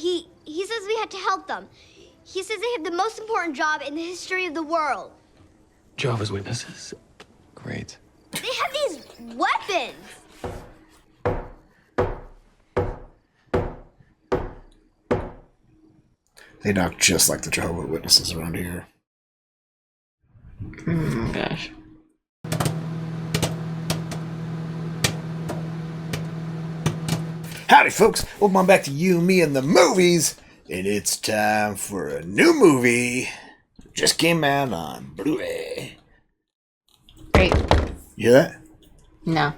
He says we had to help them. He says they have the most important job in the history of the world. Jehovah's Witnesses. Great. They have these weapons. They knock just like the Jehovah's Witnesses around here. Oh, gosh. Howdy, folks. Welcome back to You, Me, and the Movies. And it's time for a new movie. Just came out on Blu-ray. Great. You hear that? No.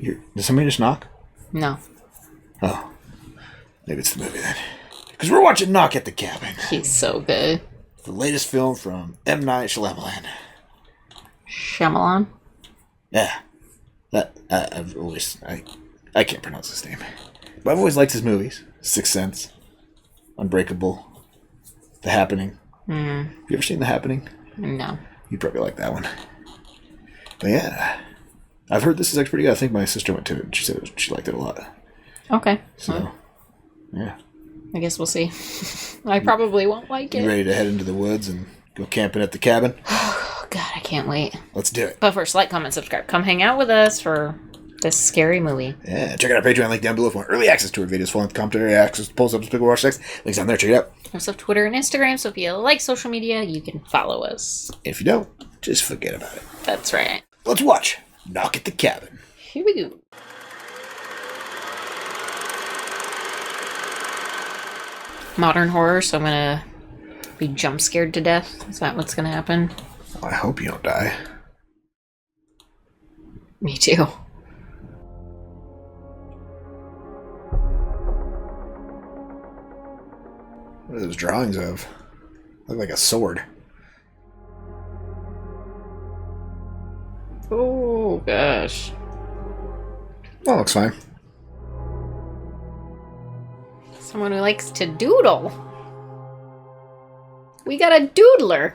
Did somebody just knock? No. Oh. Maybe it's the movie then. Because we're watching Knock at the Cabin. He's so good. The latest film from M. Night Shyamalan. Shyamalan? Yeah. I can't pronounce his name. But I've always liked his movies. Sixth Sense. Unbreakable. The Happening. Have you ever seen The Happening? No. You'd probably like that one. But yeah. I've heard this is actually pretty good. I think my sister went to it and she said she liked it a lot. Okay. So, yeah. I guess we'll see. I probably won't like it. You ready to head into the woods and go camping at the cabin? Oh, God, I can't wait. Let's do it. But first, like, comment, subscribe. Come hang out with us for this scary movie. Yeah, check out our Patreon link down below for early access to our videos, full-length commentary, access to polls, up to Pickle Watch Text. Links down there, check it out. We also have Twitter and Instagram, so if you like social media, you can follow us. If you don't, just forget about it. That's right. Let's watch Knock at the Cabin. Here we go. Modern horror, so I'm gonna be jump scared to death. Is that what's gonna happen? I hope you don't die. Me too. What are those drawings of? Look like a sword. Oh, gosh. That looks fine. Someone who likes to doodle. We got a doodler.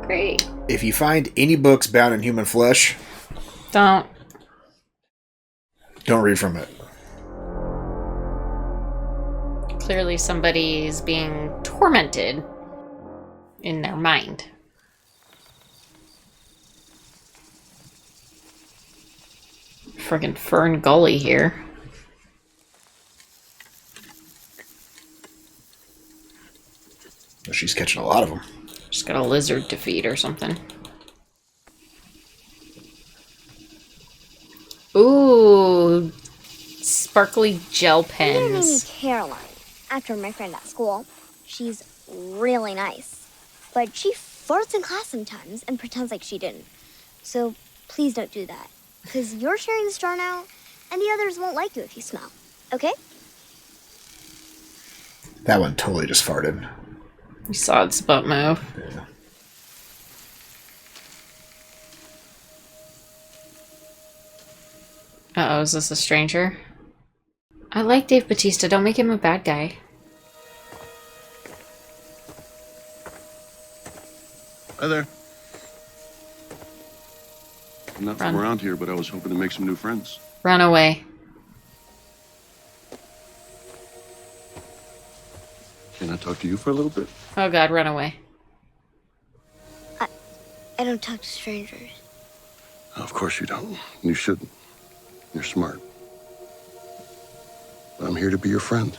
Great. If you find any books bound in human flesh, Don't read from it. Clearly somebody's being tormented in their mind. Friggin' Fern Gully here. She's catching a lot of them. Just got a lizard to feed or something. Ooh, sparkly gel My name pens. is Caroline. After my friend at school, she's really nice. But she farts in class sometimes and pretends like she didn't. So please don't do that. Because you're sharing the star now, and the others won't like you if you smell. Okay? That one totally just farted. You saw its butt move. Yeah. Uh-oh, is this a stranger? I like Dave Bautista. Don't make him a bad guy. Hi there. I'm not from Run. around here, but I was hoping to make some new friends. Run away. Can I talk to you for a little bit? Oh god, run away. I don't talk to strangers. Of course you don't. You shouldn't. You're smart. But I'm here to be your friend.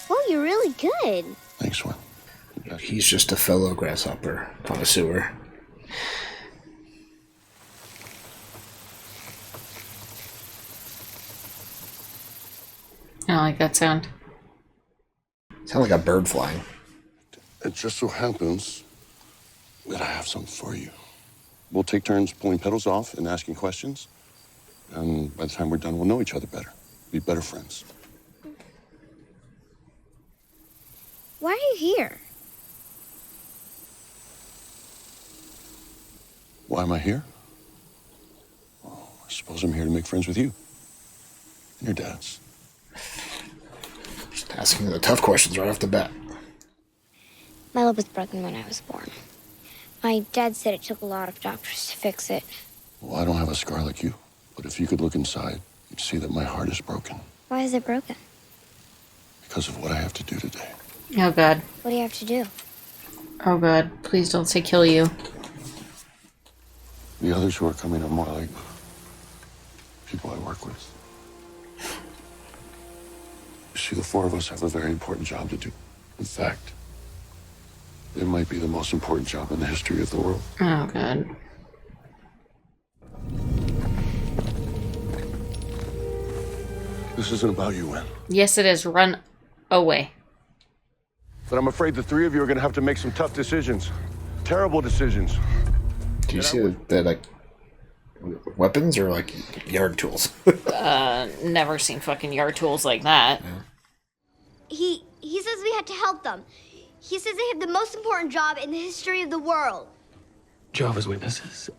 Oh, you're really good. Thanks, Swan. He's just a fellow grasshopper connoisseur. I don't like that sound. Sound like a bird flying. It just so happens that I have something for you. We'll take turns pulling petals off and asking questions. And by the time we're done, we'll know each other better. Be better friends. Why are you here? Why am I here? Well, I suppose I'm here to make friends with you. And your dad's. Just asking the tough questions right off the bat. My lip was broken when I was born. My dad said it took a lot of doctors to fix it. Well, I don't have a scar like you, but if you could look inside, you'd see that my heart is broken Why is it broken? because of what I have to do today. Oh god. What do you have to do? Oh god. Please don't say kill you. The others who are coming are more like people I work with. You see, the four of us have a very important job to do. In fact, it might be the most important job in the history of the world. Oh god. This isn't about you, Wen. Yes, it is. Run away. But I'm afraid the three of you are going to have to make some tough decisions. Terrible decisions. Do you see that they're like weapons or like yard tools? Never seen fucking yard tools like that. He says we had to help them. He says they have the most important job in the history of the world. Jehovah's Witnesses.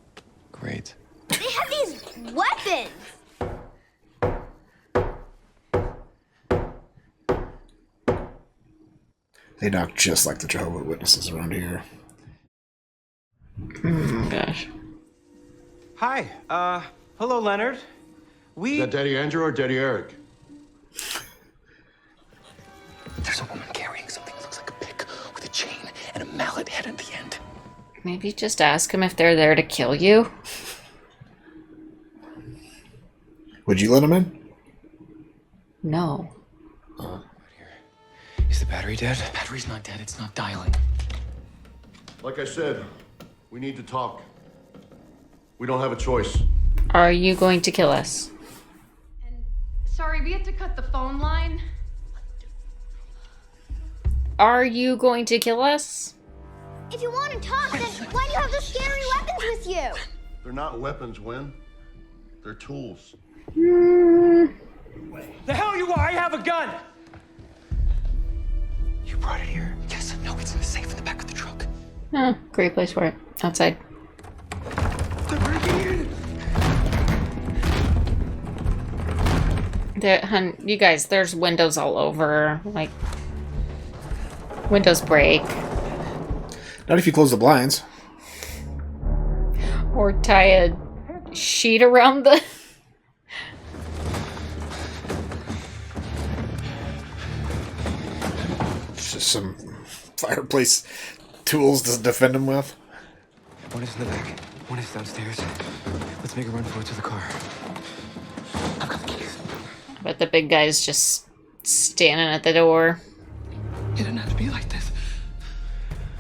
Great. They have these weapons. They knock just like the Jehovah's Witnesses around here. Oh gosh. Hi. Hello, Leonard. Is that Daddy Andrew or Daddy Eric? There's a woman carrying something that looks like a pick with a chain and a mallet head at the end. Maybe just ask them if they're there to kill you. Would you let him in? No. Is the battery dead? The battery's not dead. It's not dialing. Like I said, we need to talk. We don't have a choice. Are you going to kill us? And sorry, we had to cut the phone line. Are you going to kill us? If you want to talk, then why do you have those scary weapons with you? They're not weapons, Wen. They're tools. The hell you are! I have a gun! You brought it here? Yes. No, it's in the safe in the back of the truck. Oh, great place for it. Outside. They're breaking in. You guys, there's windows all over. Like, windows break. Not if you close the blinds. Or tie a sheet around the... Just some fireplace tools to defend him with. One is in the back. One is downstairs. Let's make a run for it to the car. I've got the keys. But the big guy's just standing at the door. It didn't have to be like this.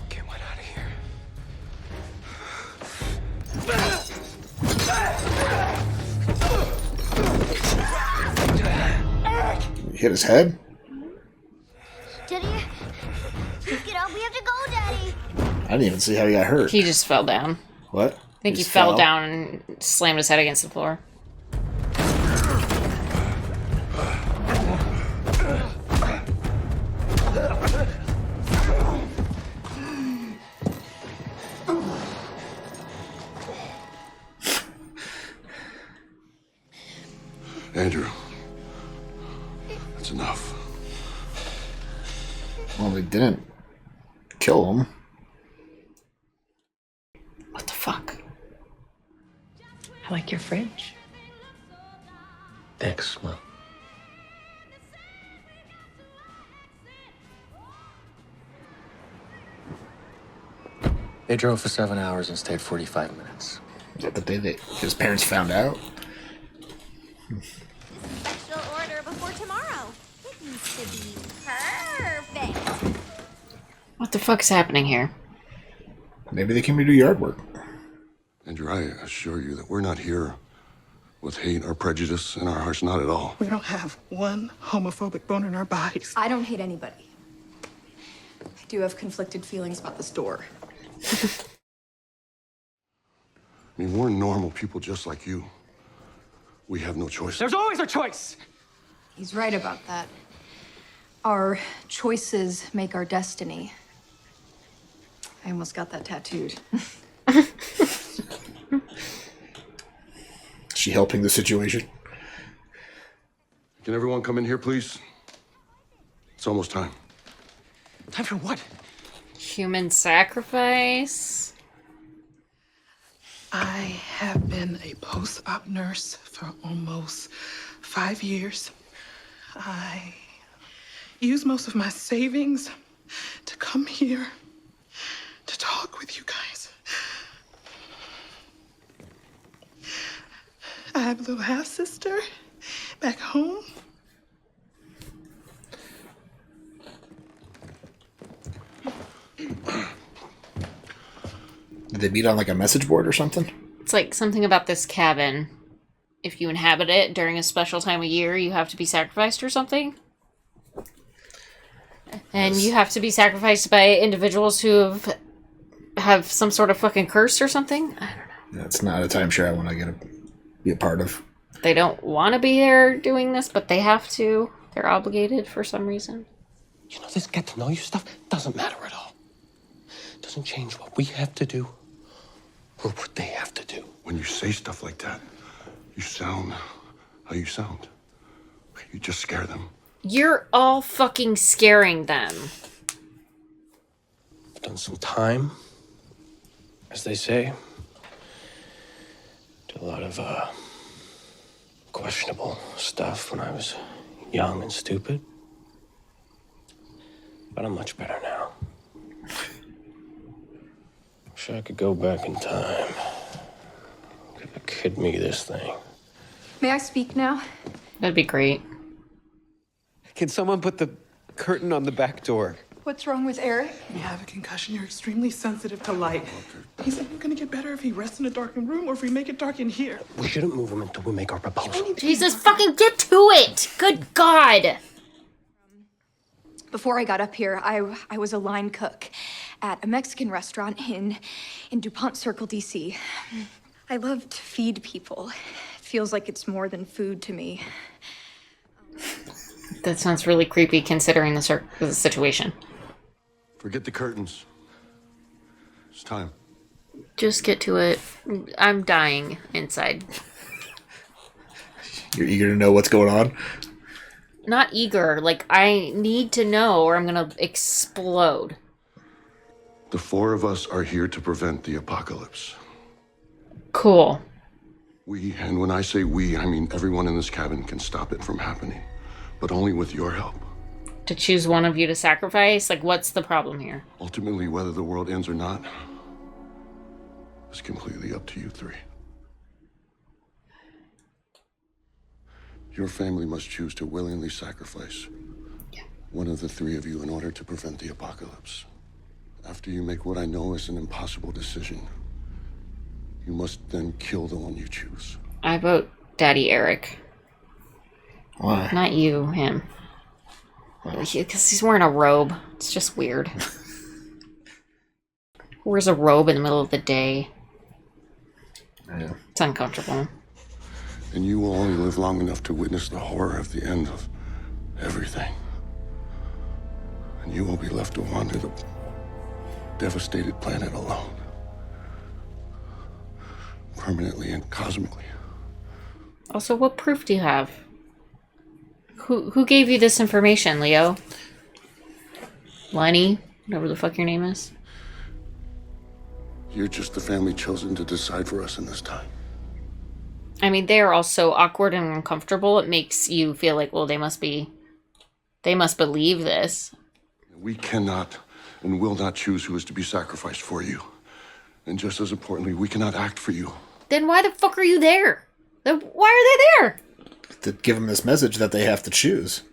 Get one out of here. He hit his head. Daddy, get up. We have to go, Daddy. I didn't even see how he got hurt. He just fell down. What? I think he fell down and slammed his head against the floor. Andrew, that's enough. Well, they didn't kill him. What the fuck? I like your fridge. Thanks, Mom. They drove for 7 hours and stayed 45 minutes. Is that the day that his parents found out? Special order before tomorrow. It needs to be perfect. What the fuck's happening here? Maybe they came to do yard work. Andrew, I assure you that we're not here with hate or prejudice in our hearts, not at all. We don't have one homophobic bone in our bodies. I don't hate anybody. I do have conflicted feelings about this door. I mean, we're normal people just like you. We have no choice. There's always a choice! He's right about that. Our choices make our destiny. I almost got that tattooed. Is she helping the situation? Can everyone come in here, please? It's almost time. Time for what? Human sacrifice? I have been a post-op nurse for almost 5 years. I use most of my savings to come here to talk with you guys. I have a little half-sister back home. Did they meet on like a message board or something? It's like something about this cabin. If you inhabit it during a special time of year, you have to be sacrificed or something. And you have to be sacrificed by individuals who have some sort of fucking curse or something. I don't know. That's not a timeshare I want to be a part of. They don't want to be there doing this, but they have to. They're obligated for some reason. You know, this get to know you stuff doesn't matter at all. Doesn't change what we have to do or what they have to do. When you say stuff like that, you sound how you sound. You just scare them. You're all fucking scaring them. I've done some time, as they say. Did a lot of questionable stuff when I was young and stupid. But I'm much better now. Wish I could go back in time. Could have kid me this thing. May I speak now? That'd be great. Can someone put the curtain on the back door? What's wrong with Eric? You have a concussion. You're extremely sensitive to light. He's only gonna get better if he rests in a darkened room or if we make it dark in here. We shouldn't move him until we make our proposal. Jesus, fucking get to it! Good God! Before I got up here, I was a line cook at a Mexican restaurant in DuPont Circle, D.C. I love to feed people. It feels like it's more than food to me. That sounds really creepy considering the situation. Forget the curtains. It's time. Just get to it. I'm dying inside. You're eager to know what's going on? Not eager. Like, I need to know or I'm gonna explode. The four of us are here to prevent the apocalypse. Cool. We, and when I say we, I mean everyone in this cabin can stop it from happening. But only with your help. To choose one of you to sacrifice? Like, what's the problem here? Ultimately, whether the world ends or not, is completely up to you three. Your family must choose to willingly sacrifice one of the three of you in order to prevent the apocalypse. After you make what I know is an impossible decision, you must then kill the one you choose. I vote Daddy Eric. Why? Not you, him. Because he's wearing a robe. It's just weird. Wears a robe in the middle of the day. Yeah. It's uncomfortable. And you will only live long enough to witness the horror of the end of everything. And you will be left to wander the devastated planet alone. Permanently and cosmically. Also, what proof do you have? Who gave you this information, Leo? Lenny? Whatever the fuck your name is? You're just the family chosen to decide for us in this time. I mean, they are all so awkward and uncomfortable. It makes you feel like, well, they must believe this. We cannot and will not choose who is to be sacrificed for you. And just as importantly, we cannot act for you. Then why the fuck are you there? Then why are they there? To give them this message that they have to choose.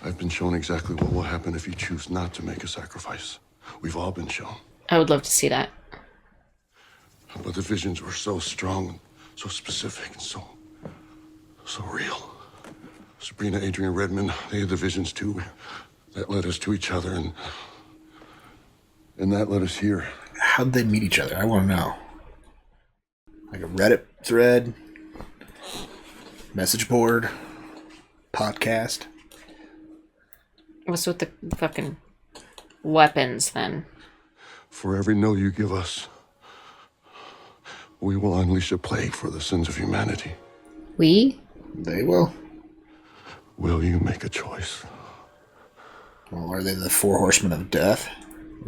I've been shown exactly what will happen if you choose not to make a sacrifice. We've all been shown. I would love to see that. But the visions were so strong, so specific, and so real. Sabrina, Adrian, Redmond, they had the visions too. That led us to each other, and that led us here. How'd they meet each other? I want to know. Like a Reddit thread, message board, podcast. What's with the fucking weapons then? For every no you give us, we will unleash a plague for the sins of humanity. We? They will. Will you make a choice? Well, are they the 4 horsemen of death?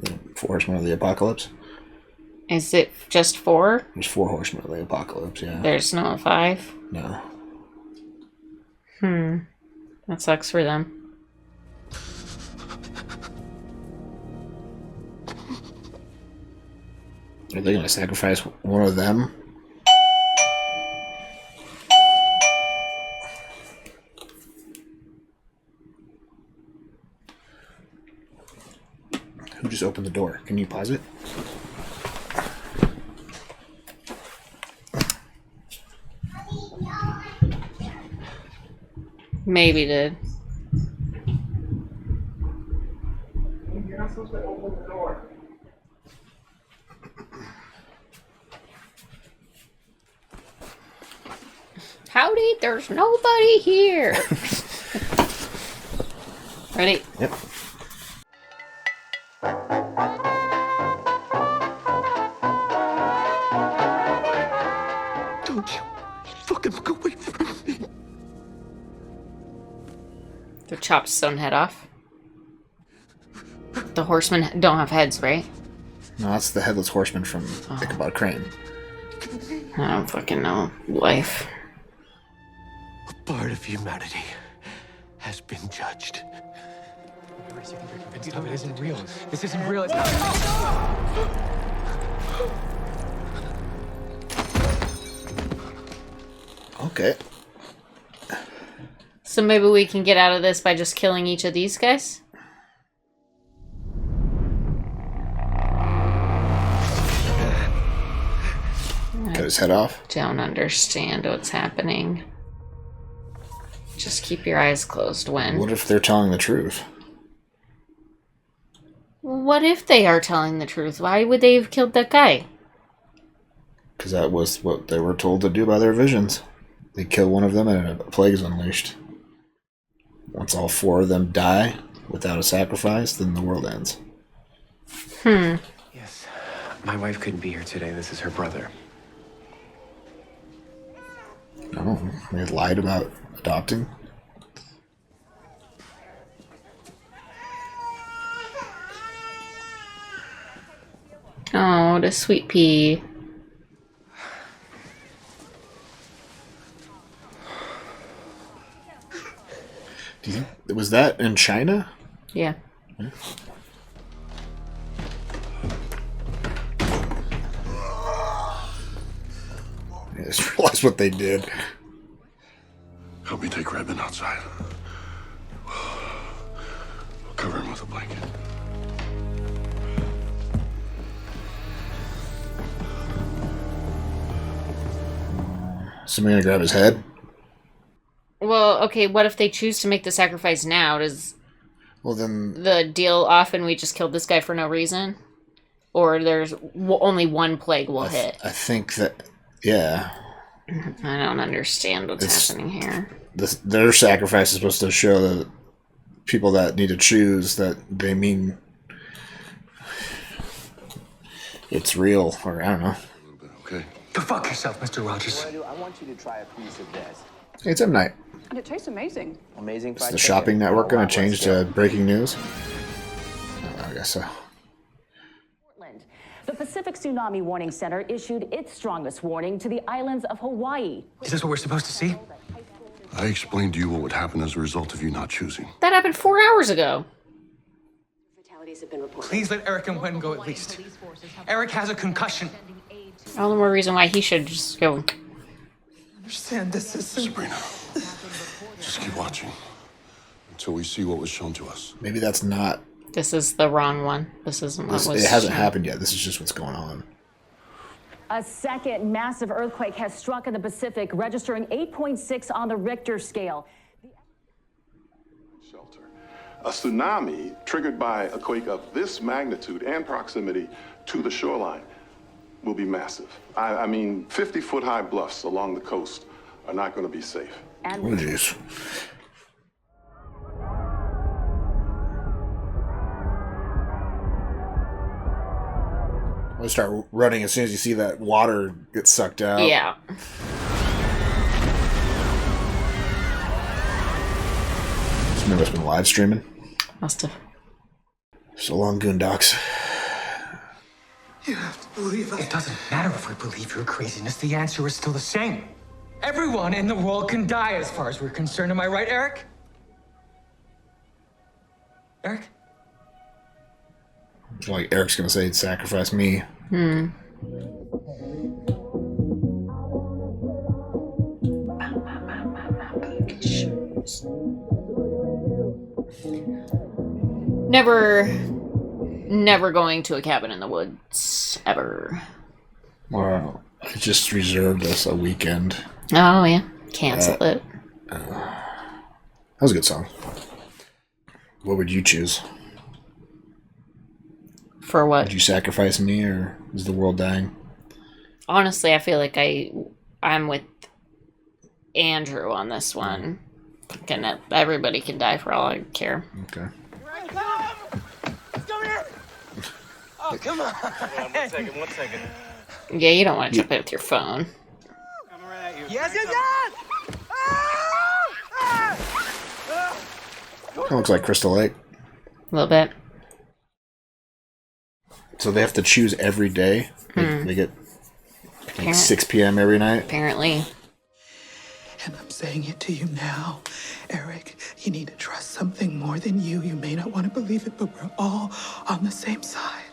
The 4 horsemen of the apocalypse? Will you make a choice? Well, are they the 4 horsemen of death? The 4 horsemen of the apocalypse? Is it just 4? There's 4 horsemen of the apocalypse, yeah. There's no 5? No. That sucks for them. Are they going to sacrifice one of them? Who just opened the door? Can you pause it? Maybe did. You're not supposed to open the door. Howdy, there's nobody here. Ready? Yep. Don't you fucking look away from me. The chopped his own head off. The horsemen don't have heads, right? No, that's the headless horseman from Ichabod Crane. I don't fucking know. Life. A part of humanity has been judged. It isn't real. This isn't real. Okay. So maybe we can get out of this by just killing each of these guys? Cut his head off. Don't understand what's happening. Just keep your eyes closed when. What if they're telling the truth? What if they are telling the truth? Why would they have killed that guy? Because that was what they were told to do by their visions. They kill one of them and a plague is unleashed. Once all 4 of them die without a sacrifice, then the world ends. Yes. My wife couldn't be here today. This is her brother. No, they lied about adopting. Oh, the sweet pea. Do you think, was that in China? Yeah. I just realized what they did. Help me take Redmond outside. Cover him with a blanket. Somebody gonna grab his head? Well, okay, what if they choose to make the sacrifice now? Does Well, then the deal off and we just killed this guy for no reason? Or there's only one plague will hit? I think that, yeah. I don't understand what's happening here. Their sacrifice is supposed to show the people that need to choose that they mean it's real, or I don't know. Okay. Go fuck yourself, Mr. Rogers. I want you to try a piece of this. Hey, it's M. Night. And it tastes amazing. Amazing. Is the shopping network going to change to breaking news? I guess so. The Pacific Tsunami Warning Center issued its strongest warning to the islands of Hawaii. Is this what we're supposed to see? I explained to you what would happen as a result of you not choosing. That happened 4 hours ago. Please let Eric and Wen go at least. Eric has a concussion. All the more reason why he should just go. Understand this is Sabrina, just keep watching until we see what was shown to us. Maybe that's not. This is the wrong one. This isn't what was. It hasn't shown. happened yet. This is just what's going on. A second massive earthquake has struck in the Pacific, registering 8.6 on the Richter scale. Shelter. A tsunami triggered by a quake of this magnitude and proximity to the shoreline will be massive. I mean, 50-foot high bluffs along the coast are not going to be safe. Oh, jeez. I'll start running as soon as you see that water get sucked out. Yeah. Somebody must have been live streaming. Must have. So long, Goondocks. You have to believe us. It doesn't matter if we believe your craziness. The answer is still the same. Everyone in the world can die as far as we're concerned. Am I right, Eric? Eric? Like Eric's gonna say he'd sacrifice me. Never going to a cabin in the woods ever. Wow. I just reserved us a weekend. Oh yeah, cancel it. That was a good song. What would you choose? For what? Would you sacrifice me, or is the world dying? Honestly, I feel like I'm with Andrew on this one. Thinking that everybody can die for all I care. Okay. Come here! Oh, come on. One second. Yeah, you don't want to jump in with your phone. Yes! That looks like Crystal Lake. A little bit. So they have to choose every day. They get like 6 p.m. every night. Apparently. And I'm saying it to you now, Eric. You need to trust something more than you. You may not want to believe it, but we're all on the same side.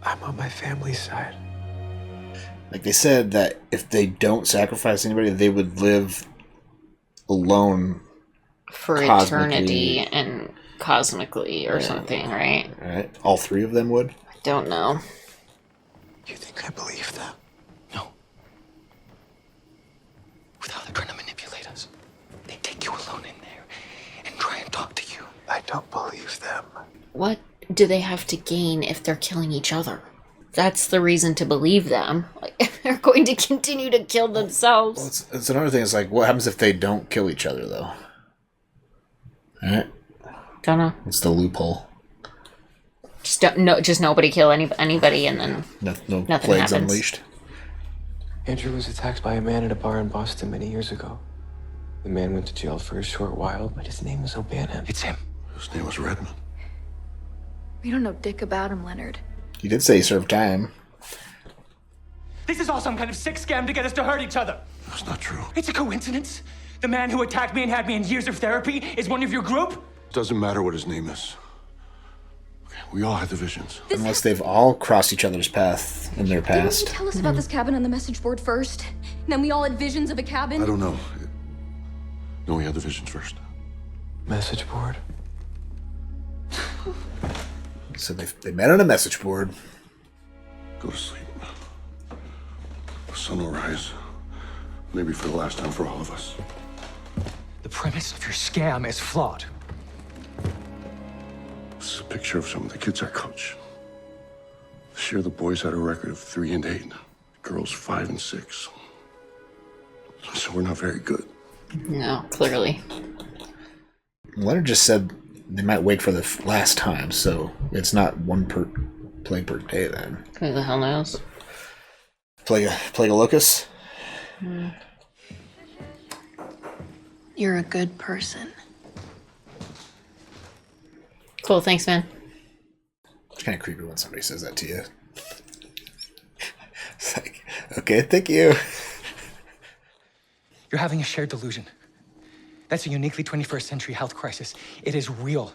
I'm on my family's side. Like they said that if they don't sacrifice anybody, they would live alone For eternity and cosmically or something, right? Right. All three of them would? I don't know. You think I believe them? No. Without they're trying to manipulate us. They take you alone in there and try and talk to you. I don't believe them. What do they have to gain if they're killing each other? That's the reason to believe them. Like, they're going to continue to kill themselves. Well, it's another thing. It's like, what happens if they don't kill each other, though? Alright. Don't know. It's the loophole. Just nobody kill anybody, and then No nothing plagues happens. unleashed. Andrew was attacked by a man at a bar in Boston many years ago. The man went to jail for a short while, but his name was O'Bannon. It's him. His name was Redmond. We don't know dick about him, Leonard. He did say he served time. This is all some kind of sick scam to get us to hurt each other. That's not true. It's a coincidence. The man who attacked me and had me in years of therapy is one of your group? Doesn't matter what his name is. Okay, we all have divisions. Unless they've all crossed each other's path in their Didn't past. you tell us about this cabin on the message board first? And then we all had visions of a cabin? I don't know. No, we had the visions first. Message board? So they met on a message board. Go to sleep. The sun will rise. Maybe for the last time for all of us. The premise of your scam is flawed. This is a picture of some of the kids I coach. This year the boys had a record of 3 and 8. Girls 5 and 6. So we're not very good. No, clearly. Leonard just said they might wait for the last time, so it's not one plague per day then. Who the hell knows? Plague of locusts? You're a good person. Cool, thanks, man. It's kind of creepy when somebody says that to you. It's like, okay, thank you. You're having a shared delusion. That's a uniquely 21st century health crisis. It is real.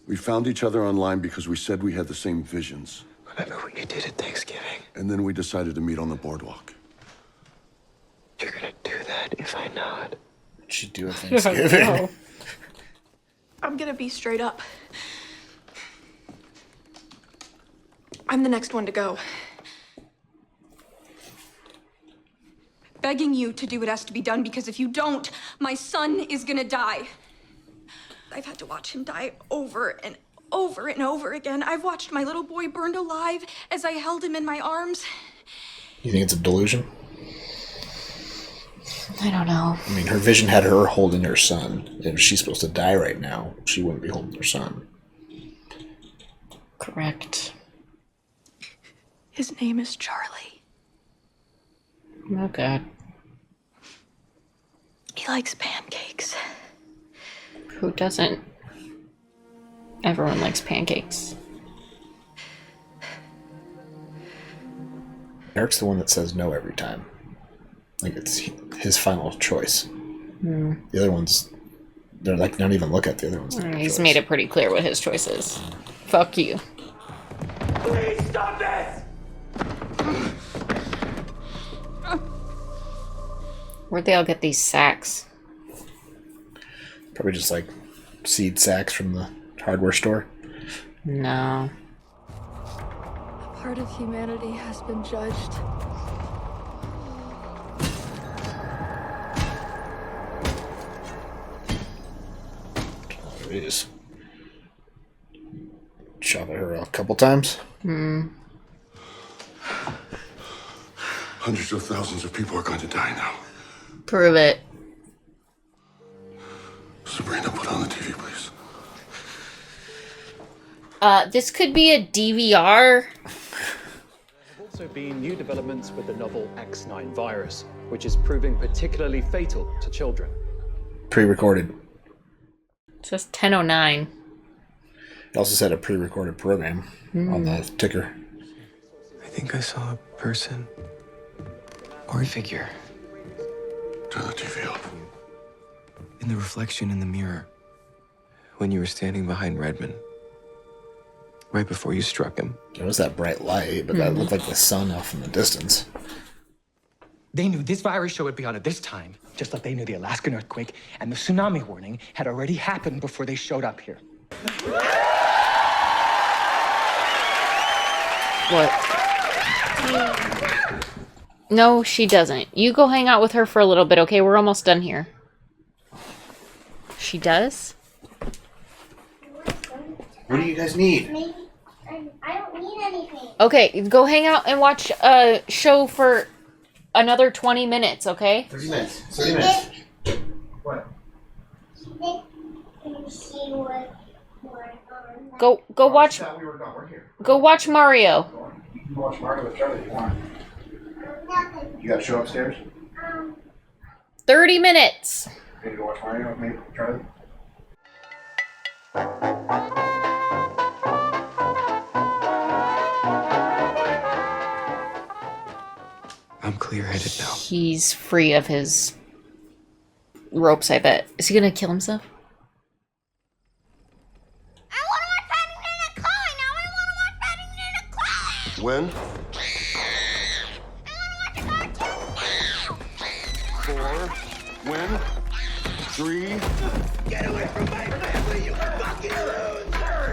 We found each other online because we said we had the same visions. Remember what you did at Thanksgiving? And then we decided to meet on the boardwalk. You're gonna do that if I nod. What should do at Thanksgiving? I'm gonna be straight up. I'm the next one to go. Begging you to do what has to be done, because if you don't, my son is gonna die. I've had to watch him die over and over and over again. I've watched my little boy burned alive as I held him in my arms. You think it's a delusion? I don't know. I mean, her vision had her holding her son. If she's supposed to die right now, she wouldn't be holding her son. Correct. His name is Charlie. Oh, God. He likes pancakes. Who doesn't? Everyone likes pancakes. Eric's the one that says no every time. Like, it's his final choice. The other ones, they're like, don't even look at the other ones. He's made it pretty clear what his choice is. Fuck you. Please stop this! Where'd they all get these sacks? Probably just like seed sacks from the hardware store. No. A part of humanity has been judged. They just shot at her a couple times. Hundreds of thousands of people are going to die now. Prove it. Sabrina, put on the TV, please. This could be a DVR. There have also been new developments with the novel X9 virus, which is proving particularly fatal to children. Pre-recorded. It says 10:09. It also said a pre-recorded program on the ticker. I think I saw a person or a figure. Turn the TV off. In the reflection in the mirror. When you were standing behind Redmond. Right before you struck him. There was that bright light, but that looked like the sun off in the distance. They knew this virus show would be on at this time, just like they knew the Alaskan earthquake and the tsunami warning had already happened before they showed up here. What? No, she doesn't. You go hang out with her for a little bit, okay? We're almost done here. She does? What do you guys need? Maybe. I don't need anything. Okay, go hang out and watch a show for another 20 minutes, okay? 30 minutes. 30 minutes. What? Go watch. Go watch Mario. You can watch Mario with Charlie if you want. You got a show upstairs? 30 minutes. Ready to go watch Mario with me, Charlie? I'm clear-headed now. He's free of his ropes, I bet. Is he gonna kill himself? I want to watch Paddington in a car. Now I want to watch Paddington in a car. When? I want to watch a cartoon. 4. When? 3. Get away from my family, you fucking loser!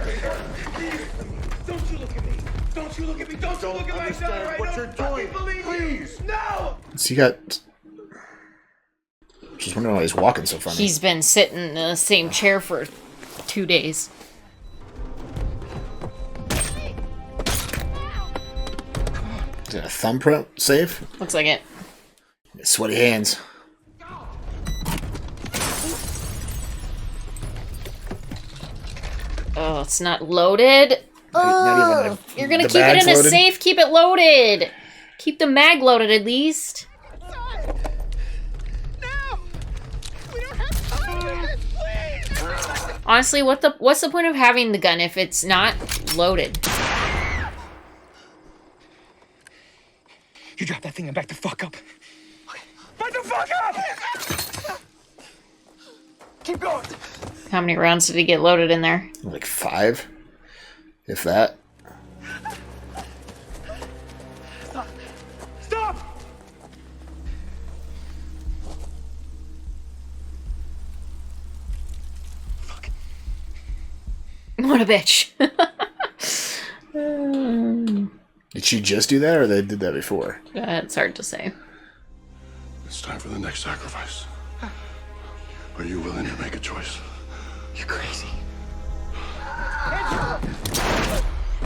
Don't you look at me! Don't you look at me! Don't you look at my daughter! I what don't you're fucking doing. believe Please. you! No! So you got... Just wondering why he's walking so funny. He's been sitting in the same chair for 2 days. Is it a thumbprint safe? Looks like it. Sweaty hands. Oh, it's not loaded. Not even You're gonna the keep it bag's in a loaded? safe. Keep it loaded. Keep the mag loaded at least. Honestly, what's the point of having the gun if it's not loaded? You drop that thing and back the fuck up. Back the fuck up! Keep going. How many rounds did he get loaded in there? Like 5, if that. Stop! What a bitch. Did she just do that, or they did that before? It's hard to say. It's time for the next sacrifice. Are you willing to make a choice? You're crazy.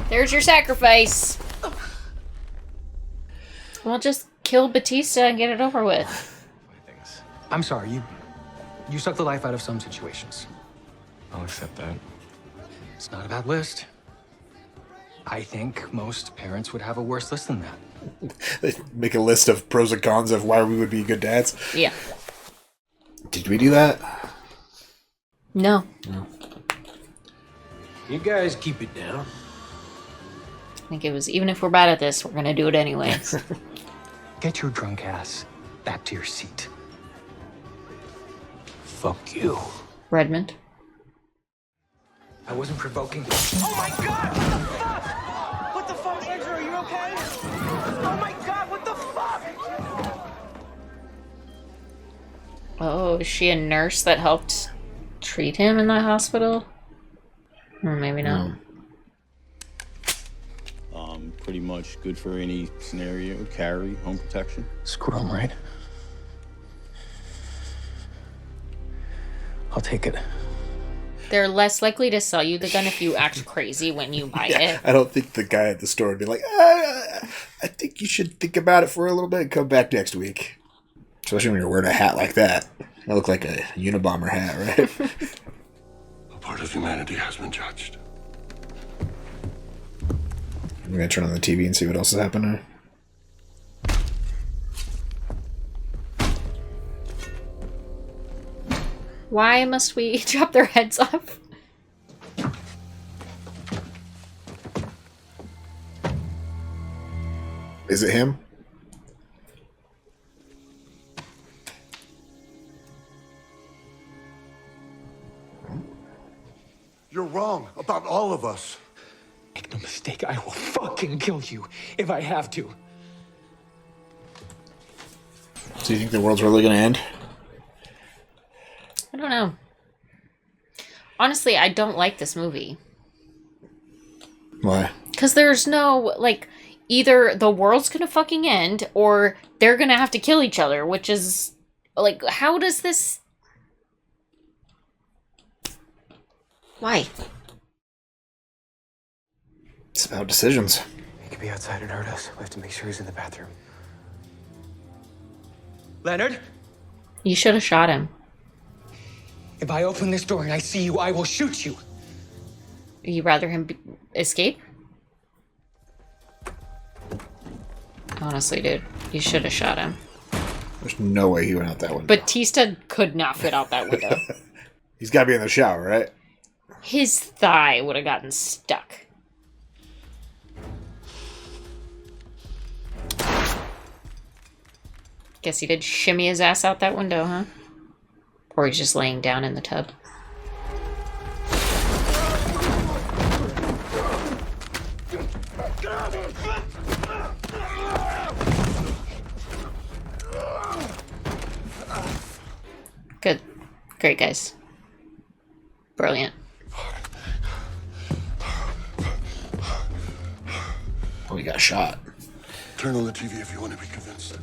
There's your sacrifice. Well, just kill Batista and get it over with. I'm sorry, you suck the life out of some situations. I'll accept that. It's not a bad list. I think most parents would have a worse list than that. They make a list of pros and cons of why we would be good dads. Yeah. Did we do that? No. No. You guys keep it down. I think it was, even if we're bad at this, we're gonna do it anyways. Get your drunk ass back to your seat. Fuck you. Redmond. I wasn't provoking. Oh my god! What the fuck? What the fuck, Andrew? Are you okay? Oh my god, what the fuck? Oh, is she a nurse that helped treat him in the hospital? Or maybe not. Pretty much good for any scenario. Carry, home protection. Screw him, right? I'll take it. They're less likely to sell you the gun if you act crazy when you buy it. I don't think the guy at the store would be like, I think you should think about it for a little bit and come back next week. Especially when you're wearing a hat like that. I look like a Unabomber hat, right? A part of humanity has been judged. I'm gonna turn on the TV and see what else is happening. Why must we chop their heads off? Is it him? You're wrong about all of us. Make no mistake, I will fucking kill you if I have to. Do you think the world's really gonna end? I don't know. Honestly, I don't like this movie. Why? Because there's no, like, either the world's gonna fucking end or they're gonna have to kill each other, which is, like, how does this... Why? It's about decisions. He could be outside and hurt us. We have to make sure he's in the bathroom. Leonard? You should have shot him. If I open this door and I see you, I will shoot you. You rather him escape? Honestly, dude, you should have shot him. There's no way he went out that window. Batista could not fit out that window. He's got to be in the shower, right? His thigh would have gotten stuck. Guess he did shimmy his ass out that window, huh? Or he's just laying down in the tub. Good. Great, guys. Brilliant. Oh, he got shot. Turn on the TV if you want to be convinced.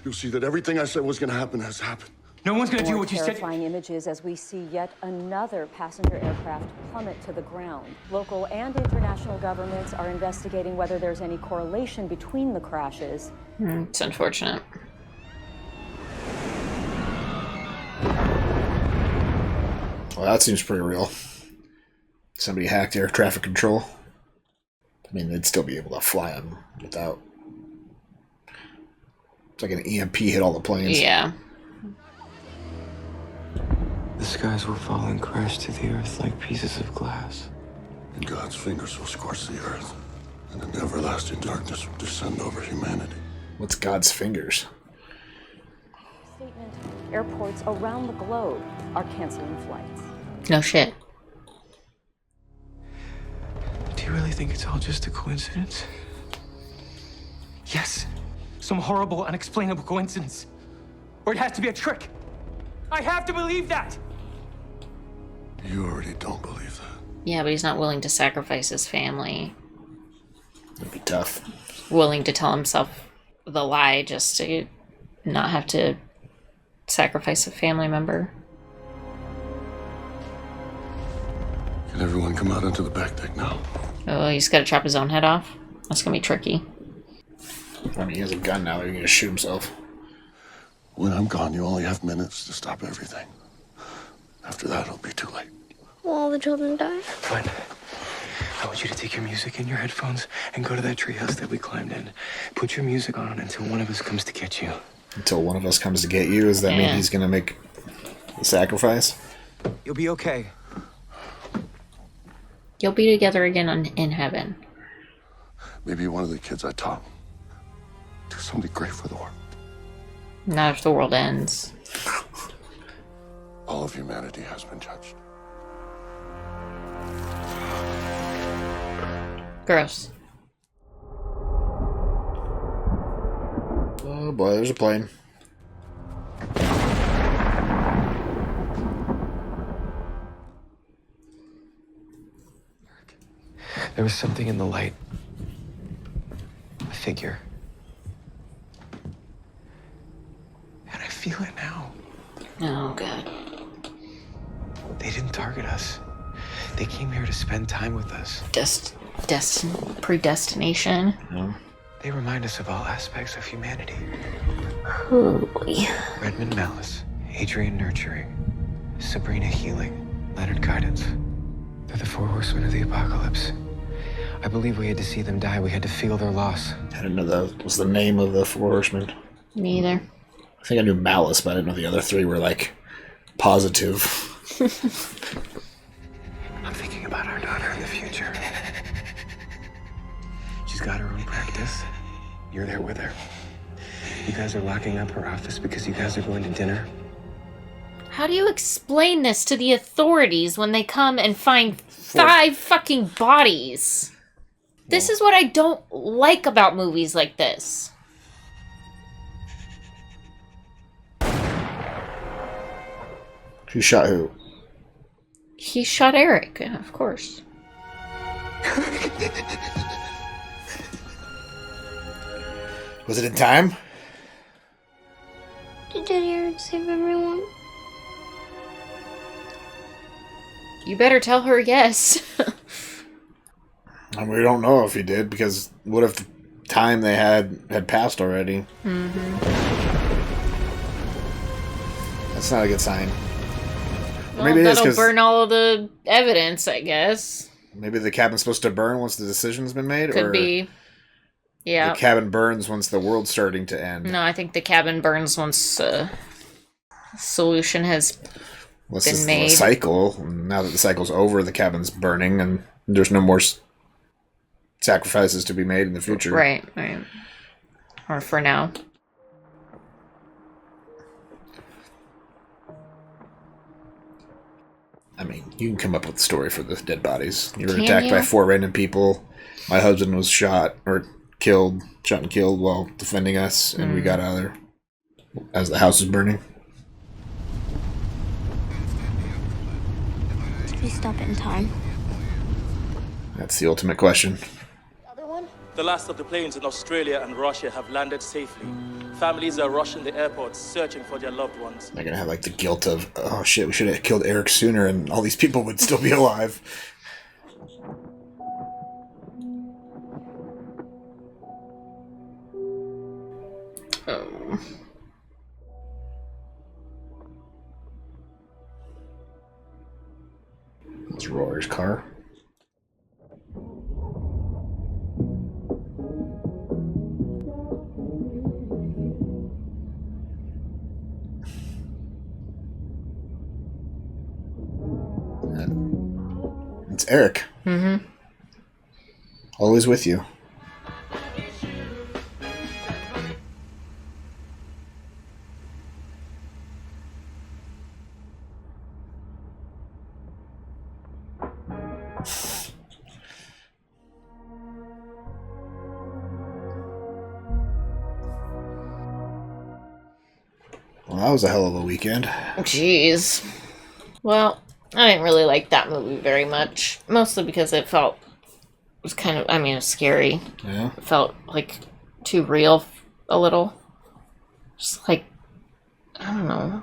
You'll see that everything I said was going to happen has happened. No one's going to do what you said. Terrifying images as we see yet another passenger aircraft plummet to the ground. Local and international governments are investigating whether there's any correlation between the crashes. It's unfortunate. Well, that seems pretty real. Somebody hacked air traffic control. I mean, they'd still be able to fly them without... It's like an EMP hit all the planes. Yeah. The skies will fall and crash to the earth like pieces of glass. And God's fingers will scorch the earth, and an everlasting darkness will descend over humanity. What's God's fingers? Statement: airports around the globe are canceling flights. No shit. Do you really think it's all just a coincidence? Yes. Some horrible, unexplainable coincidence. Or it has to be a trick. I have to believe that. You already don't believe that. Yeah, but he's not willing to sacrifice his family. It'd be tough. Willing to tell himself the lie just to not have to sacrifice a family member. Can everyone come out onto the back deck now? Oh, he's got to chop his own head off? That's going to be tricky. I mean, he has a gun now. He's going to shoot himself. When I'm gone, you only have minutes to stop everything. After that, it'll be too late. Will all the children die? Fine. I want you to take your music in your headphones and go to that treehouse that we climbed in. Put your music on until one of us comes to get you. Until one of us comes to get you? Does that mean he's going to make the sacrifice? You'll be okay. You'll be together again in heaven. Maybe one of the kids I taught do something great for the world. Not if the world ends. All of humanity has been judged. Gross. Oh boy, there's a plane. There was something in the light. A figure. And I feel it now. Oh, God. They didn't target us. They came here to spend time with us. Predestination. Yeah. They remind us of all aspects of humanity. Holy. Redmond Malice, Adrian Nurturing, Sabrina Healing, Leonard Guidance. They're the 4 horsemen of the apocalypse. I believe we had to see them die. We had to feel their loss. I didn't know that was the name of the 4 horsemen. Neither. I think I knew Malice, but I didn't know the other 3 were like positive. I'm thinking about our daughter in the future. She's got her own practice. You're there with her. You guys are locking up her office because you guys are going to dinner. How do you explain this to the authorities when they come and find 5 fucking bodies? This is what I don't like about movies like this. Who shot who? He shot Eric, yeah, of course. Was it in time? Did Eric save everyone? You better tell her yes. And we don't know if he did, because what if the time they had passed already? Mm-hmm. That's not a good sign. Well, Maybe it is that'll 'cause burn all of the evidence, I guess. maybe the cabin's supposed to burn once the decision's been made, Could or be. Yeah. the cabin burns once the world's starting to end. No, I think the cabin burns once solution has This been is made. the cycle. Now that the cycle's over, the cabin's burning, and there's no more sacrifices to be made in the future. Right. Or for now. I mean, you can come up with a story for the dead bodies. You were Can attacked you? by 4 random people. My husband was shot and killed while defending us, and we got out of there as the house was burning. Did we stop in time? That's the ultimate question. The last of the planes in Australia and Russia have landed safely. Families are rushing the airports, searching for their loved ones. They're gonna have like the guilt of, oh shit, we should have killed Eric sooner, and all these people would still be alive. Oh. It's Roy's car. It's Eric. Mm-hmm. Always with you. Well, that was a hell of a weekend. Jeez. Well, I didn't really like that movie very much. Mostly because it was kind of, it was scary. Yeah. It felt like too real a little. Just like, I don't know.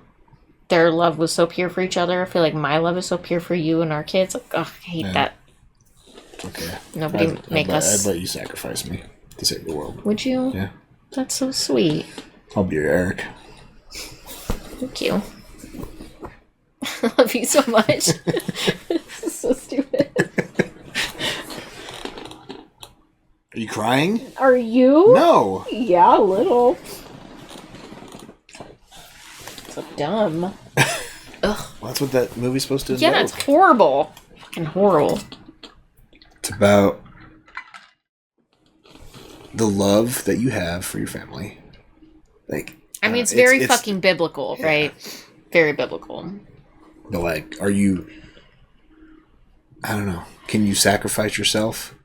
Their love was so pure for each other. I feel like my love is so pure for you and our kids. Like, I hate that. It's okay. Us. I'd let you sacrifice me to save the world. Would you? Yeah. That's so sweet. I'll be your Eric. Thank you. I love you so much. This is so stupid. Are you crying? Are you? No. Yeah, a little. So dumb. Ugh. Well, that's what that movie's supposed to Yeah, invoke. it's horrible. Fucking horrible. It's about the love that you have for your family. Like, I mean, it's very fucking biblical, right? Very biblical. But like, are you? I don't know. Can you sacrifice yourself?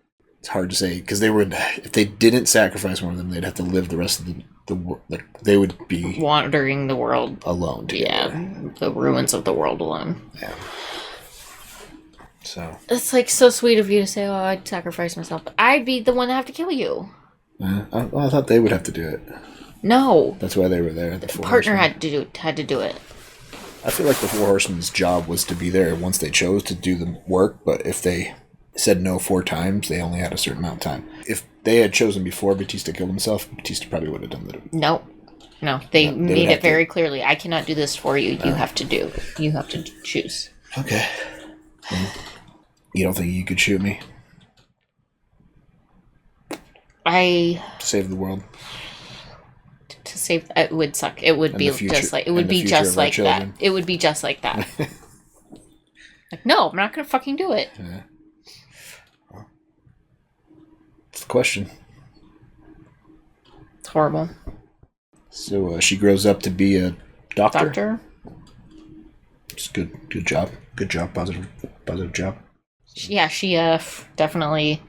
It's hard to say because they would. If they didn't sacrifice one of them, they'd have to live the rest of the world. Like they would be wandering the world alone. Together. Yeah, the ruins of the world alone. Yeah. So it's like so sweet of you to say, "Oh, I'd sacrifice myself." But I'd be the one to have to kill you. I thought they would have to do it. No, that's why they were there. The partner had to do it. I feel like the Four Horsemen's job was to be there once they chose to do the work, but if they said no 4 times, they only had a certain amount of time. If they had chosen before Batista killed himself, Batista probably would have done that. No, they made it very clearly. I cannot do this for you. You have to do. You have to choose. Okay. You don't think you could shoot me? To save the world. To save it would suck. It would be just like that. It would be just like that. Like, no, I'm not gonna fucking do it. Yeah. Well, it's the question. It's horrible. So she grows up to be a doctor. It's good job. Good job. Positive job. Yeah, she definitely.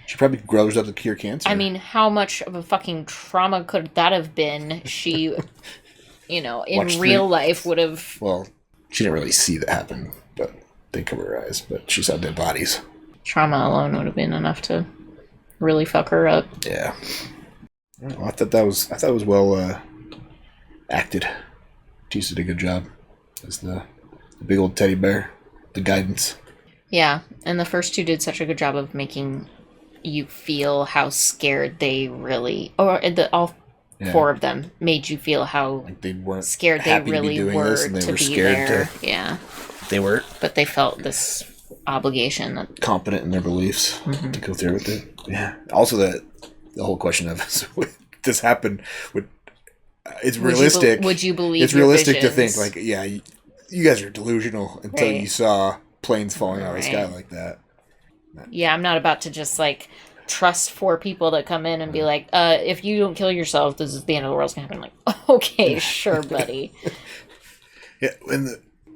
She probably grows up to cure cancer. I mean, how much of a fucking trauma could that have been? She, in real life would have. Well, she didn't really see that happen, but they cover her eyes. But she saw dead bodies. Trauma alone would have been enough to really fuck her up. Yeah. Well, I thought it was well acted. She did a good job as the big old teddy bear, the guidance. Yeah, and the first two did such a good job of making you feel how scared they really, all 4 of them made you feel how like they weren't scared they really were to be scared there. Yeah, they were, but they felt this obligation, that confident in their beliefs to go through with it. Yeah. Also, the whole question of this happen would. It's realistic. Would you believe? It's realistic to think like, yeah, you guys are delusional until you saw planes falling out of the sky like that. Yeah, I'm not about to just like trust 4 people that come in and be like, if you don't kill yourself, this is the end of the world's gonna happen. Like, okay, sure, buddy. Yeah, and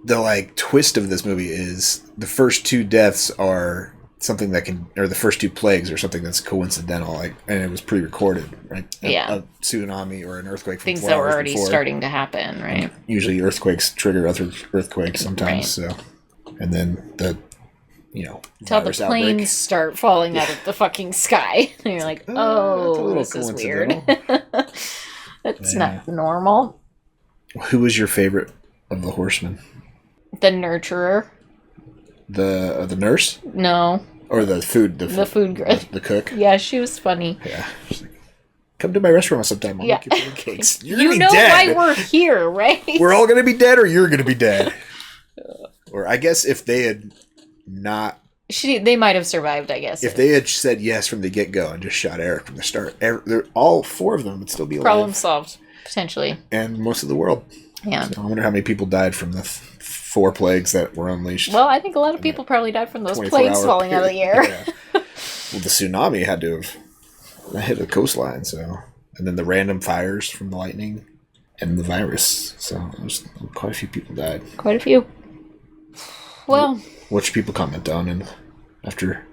the like twist of this movie is the first 2 deaths are something that can, or the first 2 plagues are something that's coincidental, like, and it was pre-recorded, right? Yeah, a tsunami or an earthquake. From things that were already starting to happen, right? And usually, earthquakes trigger other earthquakes sometimes. Right. So, and then the. Until the planes start falling out of the fucking sky. And you're like, oh, this is weird. That's not normal. Who was your favorite of the horsemen? The nurturer. The nurse? No. Or the food girl. The cook? Yeah, she was funny. Yeah. She's like, come to my restaurant sometime. I'll make you pancakes. You're you know dead. Why we're here, right? We're all going to be dead or you're going to be dead. Or I guess if they had not... They might have survived, I guess. If they had said yes from the get-go and just shot Eric from the start, all 4 of them would still be alive. Problem solved, potentially. And most of the world. Yeah. So I wonder how many people died from the 4 plagues that were unleashed. Well, I think a lot of people probably died from those planes falling out of the air. Yeah. Well, the tsunami had to have hit the coastline, so... And then the random fires from the lightning and the virus. So there's quite a few people died. Quite a few. Well... What should people comment on and after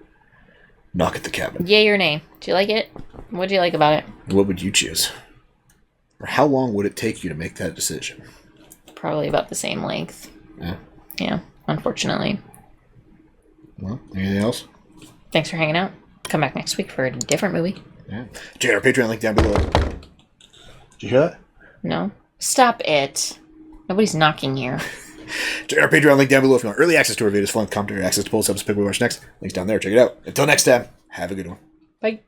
Knock at the Cabin? Yay or nay? Do you like it? What do you like about it? What would you choose? Or how long would it take you to make that decision? Probably about the same length. Yeah. Yeah, unfortunately. Well, anything else? Thanks for hanging out. Come back next week for a different movie. Yeah. Check out our Patreon link down below. Did you hear that? No. Stop it. Nobody's knocking here. Check out our Patreon link down below if you want early access to our videos, fun commentary, access to polls, help us pick what we watch next. Links down there. Check it out. Until next time, have a good one. Bye.